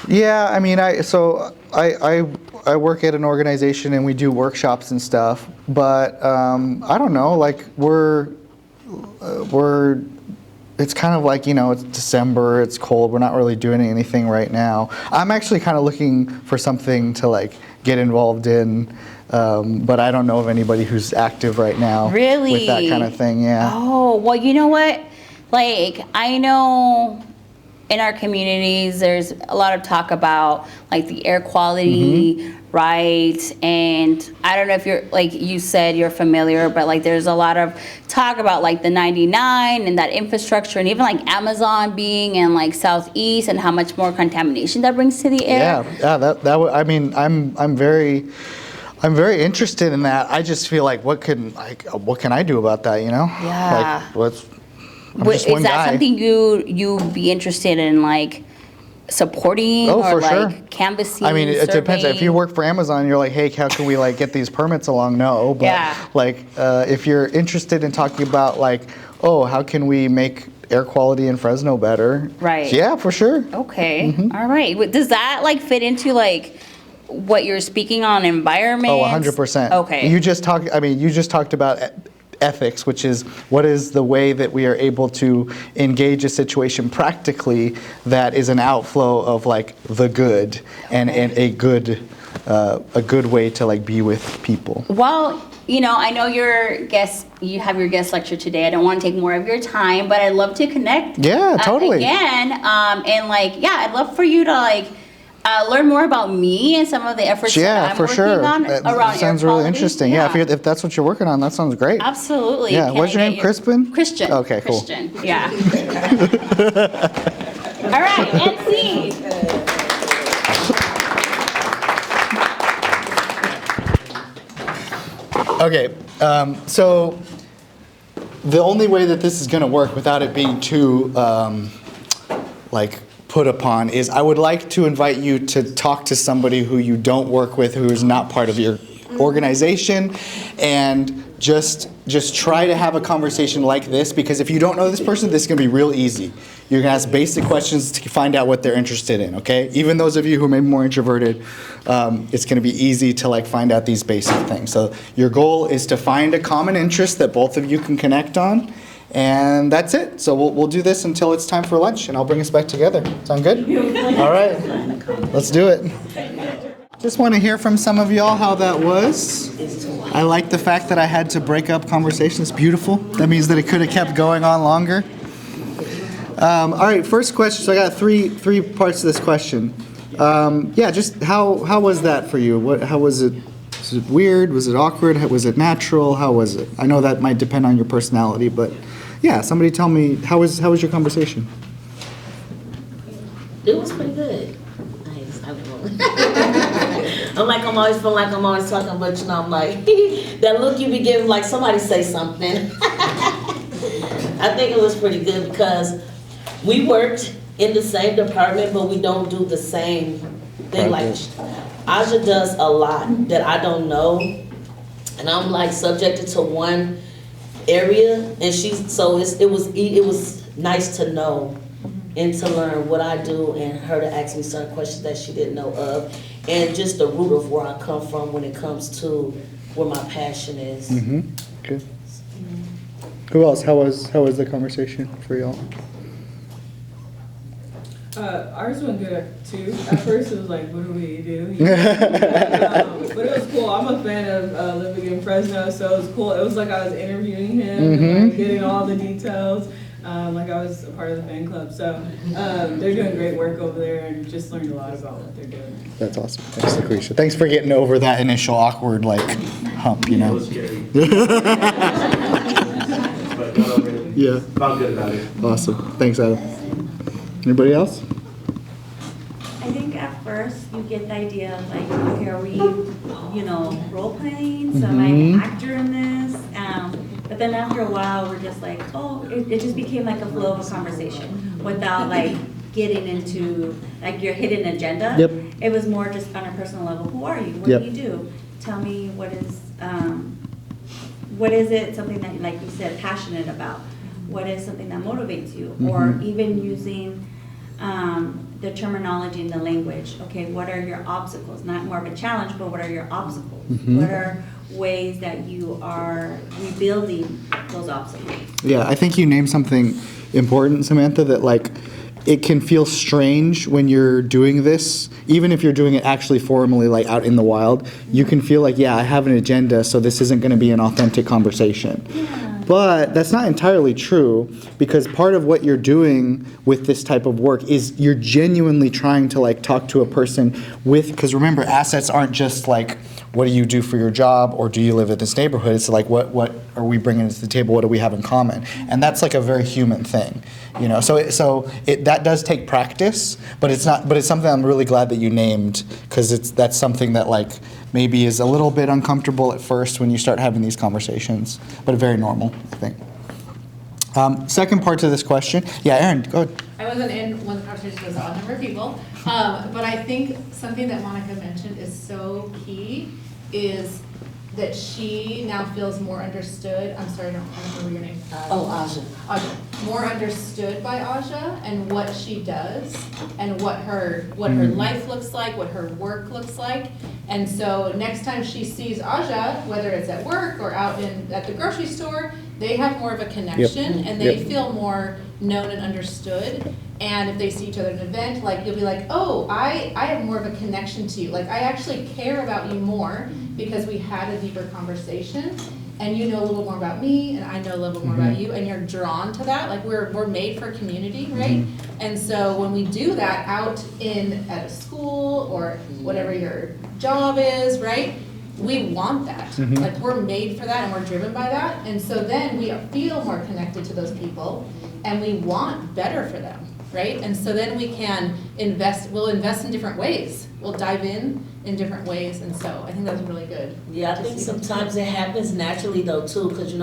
Yeah, I mean, I work at an organization and we do workshops and stuff, but I don't know, it's kind of it's December, it's cold, we're not really doing anything right now. I'm actually kind of looking for something to get involved in, but I don't know of anybody who's active right now. Really? With that kind of thing, yeah. Oh, well, you know what? I know in our communities, there's a lot of talk about the air quality, right? And I don't know if you're you said you're familiar, but there's a lot of talk about the 99 and that infrastructure, and even Amazon being in Southeast, and how much more contamination that brings to the air. Yeah, I mean, I'm very interested in that. I just feel what can I do about that? Yeah. Is that something you'd be interested in supporting, Oh, or for sure. canvassing? I mean, it depends. If you surveying? work for Amazon, you're hey, how can we get these permits along? No, but Yeah. if you're interested in talking about how can we make air quality in Fresno better? Right. Yeah, for sure. Okay. All right. Does that fit into what you're speaking on, environment? Oh, 100%. Okay. You just talked about ethics, which is what is the way that we are able to engage a situation practically that is an outflow of the good, and a good way to be with people. Well, I know you have your guest lecture today. I don't want to take more of your time, but I'd love to connect. Yeah, totally. Again, and I'd love for you to learn more about me and some of the efforts that I'm working on around That sounds air really quality. interesting. Yeah, if that's what you're working on, that sounds great. Absolutely. Yeah. Can What's your I name? get Crispin? Christian. Okay, cool. Christian. Yeah. All right, and see. Okay, so the only way that this is going to work without it being too put upon is I would like to invite you to talk to somebody who you don't work with, who is not part of your organization, and just try to have a conversation like this, because if you don't know this person, this is going to be real easy. You're going to ask basic questions to find out what they're interested in, okay? Even those of you who may be more introverted, it's going to be easy to like find out these basic things. So your goal is to find a common interest that both of you can connect on, and that's it. So we'll do this until it's time for lunch, and I'll bring us back together. Sound good? All right, let's do it. Just want to hear from some of y'all how that was. I like the fact that I had to break up conversations. Beautiful. That means that it could have kept going on longer. All right, first question. So I got three parts to this question. Yeah, just how was that for you? How was it? Was it weird? Was it awkward? Was it natural? How was it? I know that might depend on your personality, but yeah, somebody tell me, how was your conversation? It was pretty good. I'm always feeling like I'm always talking, but I'm like, that look you be giving, like somebody say something. I think it was pretty good because we worked in the same department, but we don't do the same thing. Like Aja does a lot that I don't know, and I'm like subjected to one area, and it was nice to know and to learn what I do, and her to ask me certain questions that she didn't know of, and just the root of where I come from when it comes to where my passion is. Mm-hmm. Good. Who else? How was the conversation for y'all? Ours went good too. At first it was like, what do we do? But it was cool. I'm a fan of living in Fresno, so it was cool. It was like I was interviewing him, and like getting all the details. Like I was a part of the fan club. So they're doing great work over there, and just learned a lot about what they're doing. That's awesome. Thanks, Lucretia. Thanks for getting over that initial awkward hump, you know. It was scary. Yeah. Felt good about it. Awesome. Thanks, Adam. Anybody else? I think at first you get the idea of like, okay, are we, role playing? So am I an actor in this? But then after a while, we're just like, it just became like a flow of a conversation without like getting into like your hidden agenda. Yep. It was more just on a personal level. Who are you? What do you do? Tell me what is it, something that, like you said, passionate about? What is something that motivates you? Or even using the terminology and the language. Okay, what are your obstacles? Not more of a challenge, but what are your obstacles? What are ways that you are rebuilding those obstacles? Yeah, I think you named something important, Samantha, that like it can feel strange when you're doing this, even if you're doing it actually formally, like out in the wild. You can feel like, yeah, I have an agenda, so this isn't going to be an authentic conversation. Yeah. But that's not entirely true, because part of what you're doing with this type of work is you're genuinely trying to like talk to a person with, because remember, assets aren't just like, what do you do for your job, or do you live in this neighborhood? It's like, what are we bringing to the table? What do we have in common? And that's like a very human thing, you know. So that does take practice, but it's something I'm really glad that you named, because that's something that like maybe is a little bit uncomfortable at first when you start having these conversations, but very normal, I think. Second part to this question, yeah, Erin, go ahead. I wasn't in when the conversation was on number of people, but I think something that Monica mentioned is so key, is that she now feels more understood. I'm sorry, I don't remember your name. Aja. Aja. More understood by Aja and what she does and what her life looks like, what her work looks like. And so next time she sees Aja, whether it's at work or out at the grocery store, they have more of a connection and they feel more known and understood. And if they see each other at an event, like you'll be like, oh, I have more of a connection to you. Like I actually care about you more because we had a deeper conversation, and you know a little more about me, and I know a little more about you, and you're drawn to that. Like we're made for community, right? And so when we do that out at a school or whatever your job is, right? We want that. Like we're made for that, and we're driven by that. And so then we feel more connected to those people, and we want better for them. right? And so then we can we'll invest in different ways. We'll dive in different ways, and so I think that's really good. Yeah, I think sometimes it happens naturally though too, because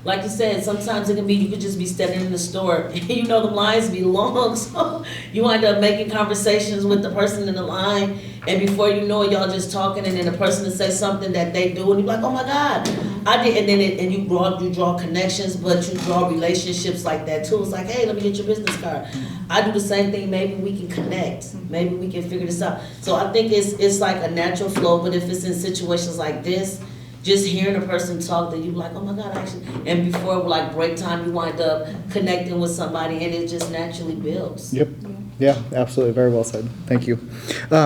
like you said, sometimes it can be, you could just be standing in the store, and the lines be long, so you wind up making conversations with the person in the line, and before you know it, y'all just talking, and then the person will say something that they do, and you're like, oh my God, I did, and then you draw connections, but you draw relationships like that too. It's like, hey, let me get your business card. I do the same thing, maybe we can connect, maybe we can figure this out. So I think it's like a natural flow, but if it's in situations like this, just hearing a person talk, that you like, oh my God, actually, and before like break time, you wind up connecting with somebody, and it just naturally builds. Yep. Yeah, absolutely. Very well said. Thank you.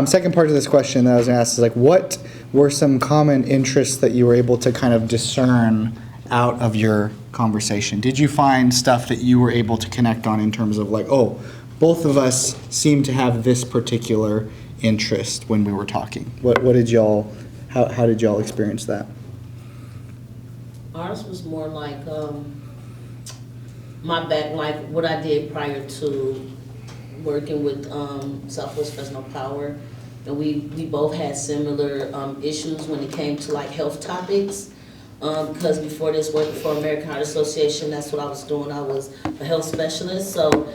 Second part of this question that I was going to ask is like, what were some common interests that you were able to kind of discern out of your conversation? Did you find stuff that you were able to connect on in terms of like, oh, both of us seem to have this particular interest when we were talking? What did y'all, how did y'all experience that? Ours was more like like what I did prior to working with Southwest Fresno Power, and we both had similar issues when it came to like health topics. Because before this, working for American Heart Association, that's what I was doing. I was a health specialist. So,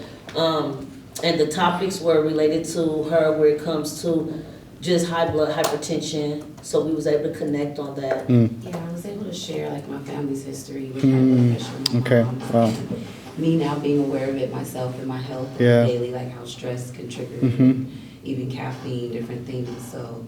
and the topics were related to her where it comes to just high blood hypertension. So we was able to connect on that. Yeah, I was able to share like my family's history with high blood pressure. Okay, wow. Me now being aware of it myself in my health daily, like how stress can trigger even caffeine, different things. So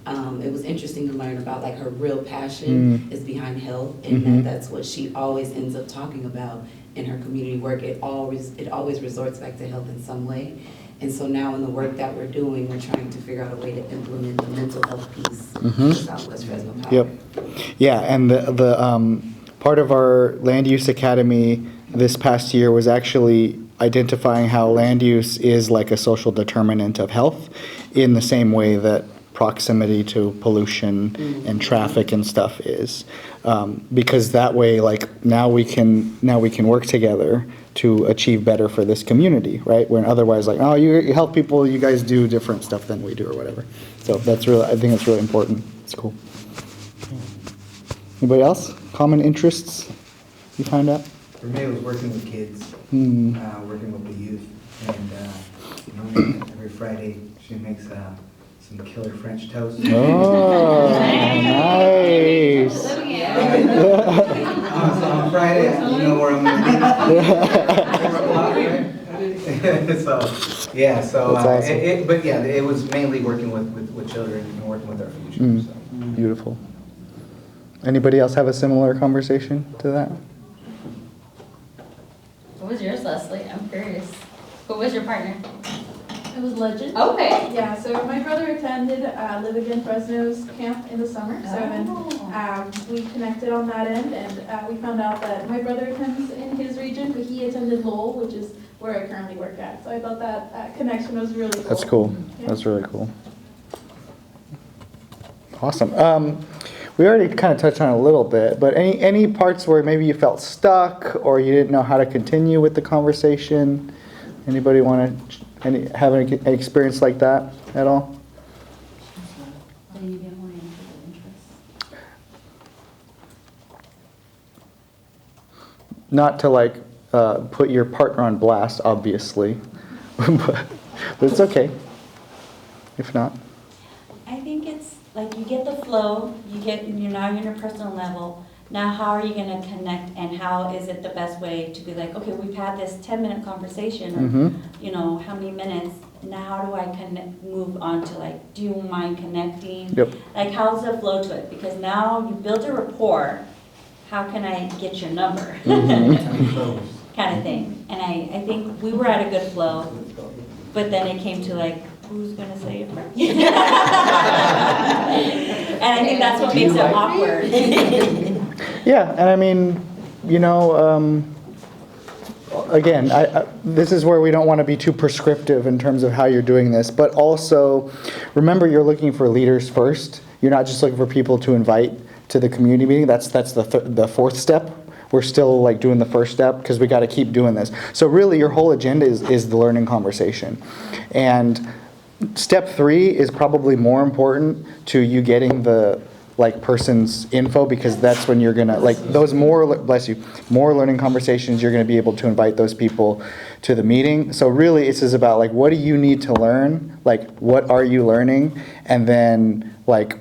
it was interesting to learn about like her real passion is behind health, and that's what she always ends up talking about in her community work. It always resorts back to health in some way. And so now in the work that we're doing, we're trying to figure out a way to implement the mental health piece of Southwest Fresno Power. Yep. Yeah, and the part of our Land Use Academy this past year was actually identifying how land use is like a social determinant of health in the same way that proximity to pollution and traffic and stuff is. Because that way, like now we can work together to achieve better for this community, right? When otherwise, like, oh, you health people, you guys do different stuff than we do or whatever. So that's really, I think that's really important. It's cool. Anybody else? Common interests you find out? For me, it was working with kids, working with the youth, and every Friday she makes some killer French toast. Oh, nice. So on Friday, you know where I'm going to be. So yeah, so that's awesome. but yeah, it was mainly working with children and working with our future. So. Beautiful. Anybody else have a similar conversation to that? What was yours, Leslie? I'm curious. Who was your partner? It was Legend. Okay. Yeah, so my brother attended Live Again Fresno's camp in the summer, so then we connected on that end, and we found out that my brother attends in his region, but he attended Lowell, which is where I currently work at. So I thought that connection was really cool. That's cool. Yeah. That's really cool. Awesome. We already kind of touched on it a little bit, but any parts where maybe you felt stuck or you didn't know how to continue with the conversation? Anybody want to have an experience like that at all? Not to like put your partner on blast, obviously, but it's okay if not. I think it's like you get the flow, you're now on your personal level. Now how are you going to connect, and how is it the best way to be like, okay, we've had this 10-minute conversation, or how many minutes, now how do I move on to like, do you mind connecting? Yep. Like how's the flow to it? Because now you build a rapport, how can I get your number? Kind of thing. And I think we were at a good flow, but then it came to like, who's going to say it first? And I think that's what makes it awkward. Yeah, and I mean, again, this is where we don't want to be too prescriptive in terms of how you're doing this, but also remember you're looking for leaders first. You're not just looking for people to invite to the community meeting. That's the fourth step, we're still like doing the first step because we got to keep doing this. So really your whole agenda is the learning conversation. And step 3 is probably more important to you getting the like person's info, because that's when you're gonna like those more, bless you, more learning conversations, you're gonna be able to invite those people to the meeting. So really this is about like, what do you need to learn? Like, what are you learning? And then like,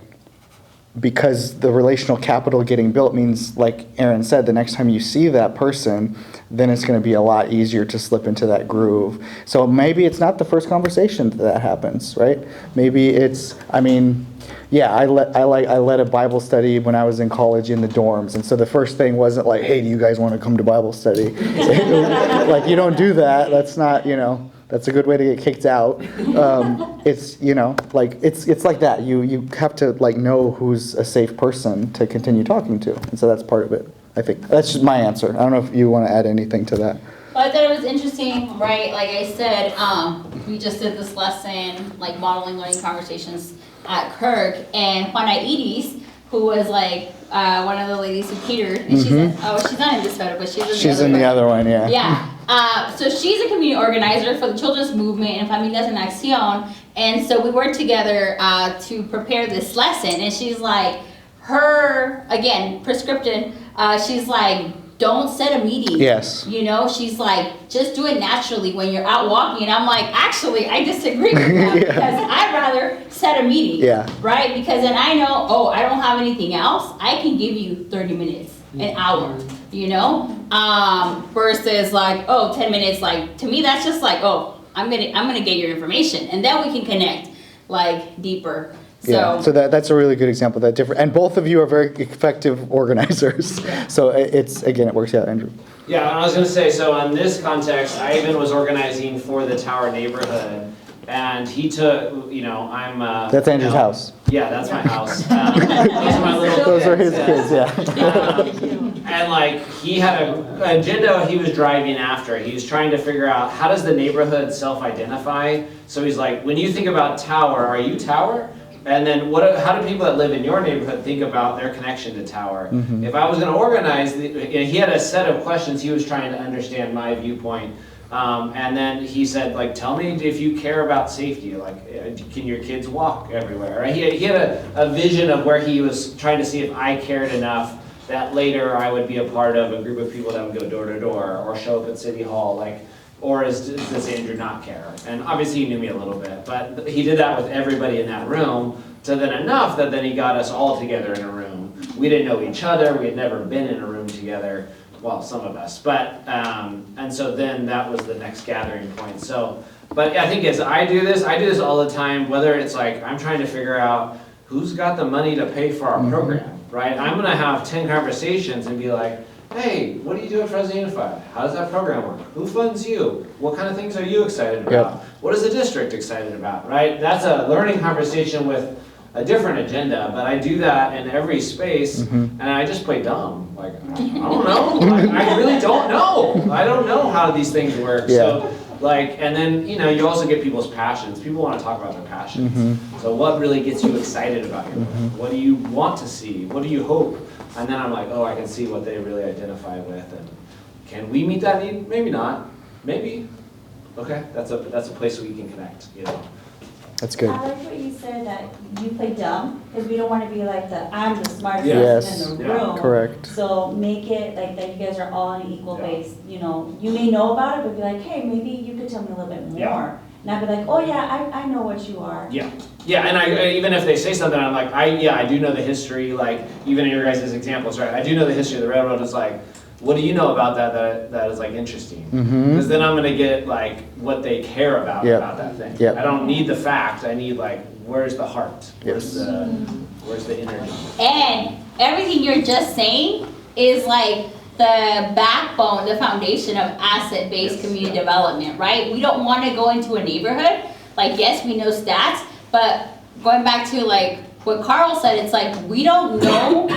because the relational capital getting built means, like Aaron said, the next time you see that person, then it's going to be a lot easier to slip into that groove. So maybe it's not the first conversation that happens, right? Maybe it's, I mean, yeah, I led a Bible study when I was in college in the dorms, and so the first thing wasn't like, hey, do you guys want to come to Bible study? Like, you don't do that. That's not, you know, that's a good way to get kicked out. It's, you know, like, it's like that. You have to, like, know who's a safe person to continue talking to. And so that's part of it, I think. That's just my answer. I don't know if you want to add anything to that. Well, I thought it was interesting, right? Like I said, we just did this lesson, like modeling learning conversations at Kirk, and Juana Edis, who was like one of the ladies who catered, and she's not in this photo, but she's in the other one, yeah. Yeah. So she's a community organizer for the children's movement and Familias en Acción, and so we worked together to prepare this lesson, and she's like, again, prescription, she's like, don't set a meeting. Yes. You know, she's like, just do it naturally when you're out walking. And I'm like, actually, I disagree with that because I'd rather set a meeting. Yeah. Right? Because then I know, oh, I don't have anything else. I can give you 30 minutes, an hour, you know? Versus like, 10 minutes. Like, to me, that's just like, I'm gonna get your information. And then we can connect, like, deeper. Yeah, so that's a really good example. That different, and both of you are very effective organizers. So it's, again, it works out, Andrew. Yeah, I was going to say, so in this context, I even was organizing for the Tower neighborhood, and he took, you know, I'm... that's Andrew's house. Yeah, that's my house. Those are my little Those are his kids, yeah. And like, he had an agenda he was driving after. He was trying to figure out, how does the neighborhood self-identify? So he's like, when you think about Tower, are you Tower? And then how do people that live in your neighborhood think about their connection to Tower? Mm-hmm. If I was going to organize, he had a set of questions he was trying to understand my viewpoint. And then he said, like, tell me if you care about safety, like, can your kids walk everywhere? Right? He had a vision of where he was trying to see if I cared enough that later I would be a part of a group of people that would go door to door or show up at City Hall, like, or does Andrew not care? And obviously he knew me a little bit, but he did that with everybody in that room, to then enough that then he got us all together in a room. We didn't know each other, we had never been in a room together, well, some of us, but, and so then that was the next gathering point. So, but I think as I do this all the time, whether it's like, I'm trying to figure out who's got the money to pay for our program, right? I'm gonna have 10 conversations and be like, hey, what do you do at Fresno Unified? How does that program work? Who funds you? What kind of things are you excited about? What is the district excited about, right? That's a learning conversation with a different agenda, but I do that in every space, and I just play dumb. Like, I don't know. I really don't know. I don't know how these things work. So, like, and then, you know, you also get people's passions. People want to talk about their passions. So what really gets you excited about your work? What do you want to see? What do you hope? And then I'm like, I can see what they really identify with. And can we meet that need? Maybe not. Maybe. Okay, that's a place we can connect, you know. That's good. I like what you said, that you play dumb, because we don't want to be like I'm the smartest person in the room. Correct. So make it like that you guys are all on an equal base. You know, you may know about it, but be like, hey, maybe you could tell me a little bit more. Not be like, I know what you are. Yeah, and I even if they say something, I'm like, I do know the history, like, even in your guys' examples, right? I do know the history of the railroad. It's like, what do you know about that is like interesting? Because then I'm gonna get like what they care about that thing. I don't need the fact, I need like, where's the heart? Where's the energy? And everything you're just saying is like the backbone, the foundation of asset-based community development, right? We don't want to go into a neighborhood, like, yes, we know stats, but going back to like what Karl said, it's like, we don't know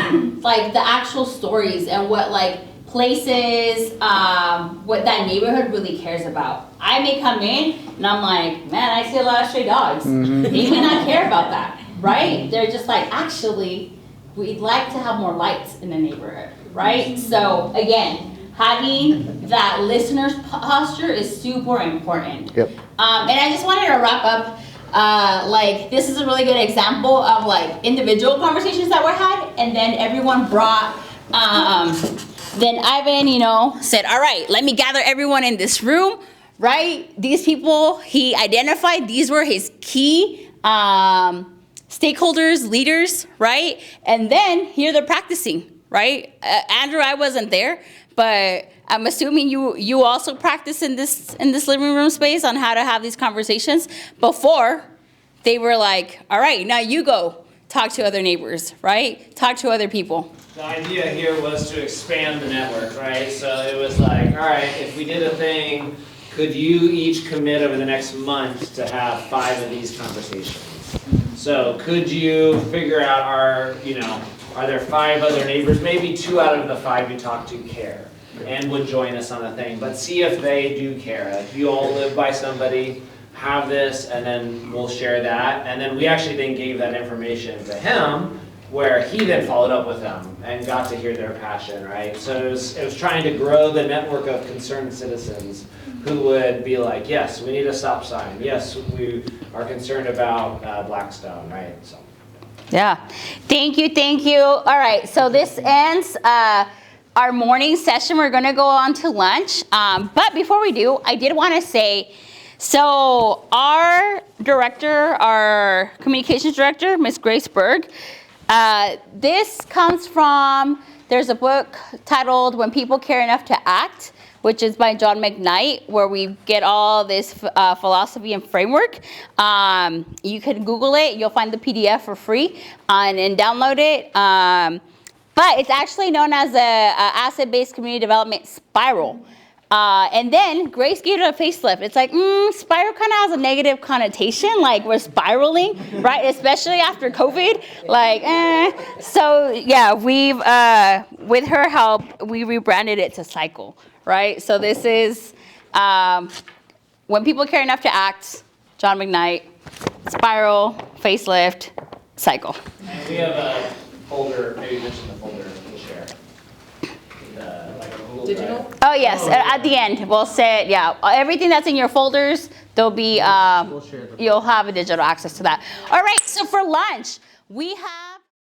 like the actual stories and what like places, what that neighborhood really cares about. I may come in and I'm like, man, I see a lot of stray dogs. They may not care about that, right? They're just like, actually, we'd like to have more lights in the neighborhood, right? So again, having that listener's posture is super important. Yep. And I just wanted to wrap up, like this is a really good example of like individual conversations that were had, and then everyone brought, then Ivan, you know, said, all right, let me gather everyone in this room, right? These people he identified, these were his key stakeholders, leaders, right? And then here they're practicing, right? Andrew, I wasn't there, but I'm assuming you also practice in this living room space on how to have these conversations before they were like, all right, now you go talk to other neighbors, right? Talk to other people. The idea here was to expand the network, right? So it was like, all right, if we did a thing, could you each commit over the next month to have 5 of these conversations? So could you figure out are there 5 other neighbors, maybe 2 out of the 5 you talk to care and would join us on the thing, but see if they do care. If you all live by somebody, have this, and then we'll share that. And then we actually then gave that information to him, where he then followed up with them and got to hear their passion, right? So it was trying to grow the network of concerned citizens who would be like, yes, we need a stop sign. Yes, we are concerned about Blackstone, right? So. Yeah, thank you. All right, so this ends our morning session. We're gonna go on to lunch. But before we do, I did wanna say, so our director, our communications director, Ms. Grace Berg, this comes from, there's a book titled When People Care Enough to Act, which is by John McKnight, where we get all this philosophy and framework. You can Google it, you'll find the PDF for free and download it. But it's actually known as a asset-based community development spiral. And then Grace gave it a facelift. It's like, spiral kind of has a negative connotation, like we're spiraling, right? Especially after COVID, like, So yeah, we've, with her help, we rebranded it to cycle, right? So this is When People Care Enough to Act, John McKnight, spiral, facelift, cycle. And we have a folder, maybe mention the folder to share. Digital? Oh yes, at the end we'll say, yeah, everything that's in your folders, there'll be, you'll have a digital access to that. All right, so for lunch, we have